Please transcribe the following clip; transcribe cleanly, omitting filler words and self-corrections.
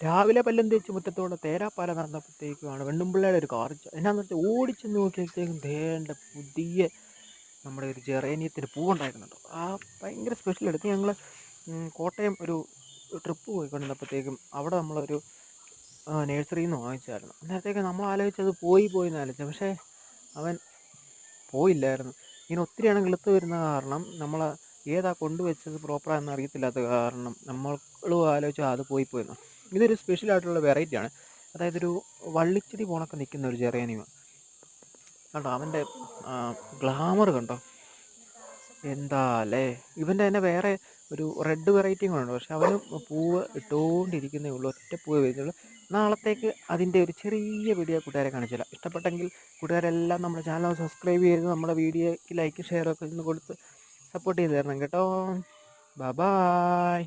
രാവിലെ പല്ലും തേച്ച് മുറ്റത്തൂടെ തേരാപ്പാര നടന്നപ്പോഴത്തേക്കുമാണ് വെണ്ണുമ്പിള്ളയുടെ ഒരു കാർ എന്നാന്ന് വെച്ചാൽ ഓടിച്ചെന്ന് നോക്കിയപ്പോഴത്തേക്കും ദേണ്ട പുതിയ നമ്മുടെ ഒരു ജെറേനിയത്തിന് പൂവുണ്ടായിരുന്നുണ്ട്. ആ ഭയങ്കര സ്പെഷ്യൽ എടുത്ത് ഞങ്ങൾ കോട്ടയം ഒരു ട്രിപ്പ് പോയിക്കൊണ്ടിരുന്നപ്പോഴത്തേക്കും അവിടെ നമ്മളൊരു നഴ്സറിയിൽ നിന്ന് വാങ്ങിച്ചായിരുന്നു. അന്നേരത്തേക്ക് നമ്മൾ ആലോചിച്ചത് പോയി എന്ന് ആലോചിച്ചത്, പക്ഷേ അവൻ പോയില്ലായിരുന്നു. ഇങ്ങനെ ഒത്തിരിയാണ് കിളുത്ത് വരുന്ന കാരണം നമ്മൾ ഏതാ കൊണ്ടുവച്ചത് പ്രോപ്പറാണെന്ന് അറിയത്തില്ലാത്ത കാരണം നമ്മളും ആലോചിച്ചു അത് പോയിന്ന്. ഇതൊരു സ്പെഷ്യലായിട്ടുള്ള വെറൈറ്റിയാണ്. അതായത് ഒരു വള്ളിച്ചെടി പോണൊക്കെ നിൽക്കുന്ന ഒരു ജെറേനിയം കണ്ടോ. അവൻ്റെ ഗ്ലാമർ കണ്ടോ എന്താ അല്ലേ. ഇവൻ്റെ തന്നെ വേറെ ഒരു റെഡ് വെറൈറ്റിയും കൂടെ ഉണ്ട്, പക്ഷെ അവന് പൂവ് ഇട്ടുകൊണ്ടിരിക്കുന്നേ ഉള്ളൂ, ഒറ്റ പൂവ് വരുന്നുള്ളൂ. നാളത്തേക്ക് അതിൻ്റെ ഒരു ചെറിയ വീഡിയോ കൂട്ടുകാരെ കാണിച്ചില്ല. ഇഷ്ടപ്പെട്ടെങ്കിൽ കൂട്ടുകാരെല്ലാം നമ്മുടെ ചാനൽ സബ്സ്ക്രൈബ് ചെയ്ത് നമ്മുടെ വീഡിയോയ്ക്ക് ലൈക്ക് ഷെയർ ഒക്കെ ഒന്ന് കൊടുത്ത് സപ്പോർട്ട് ചെയ്ത് തരണം കേട്ടോ. ബൈ.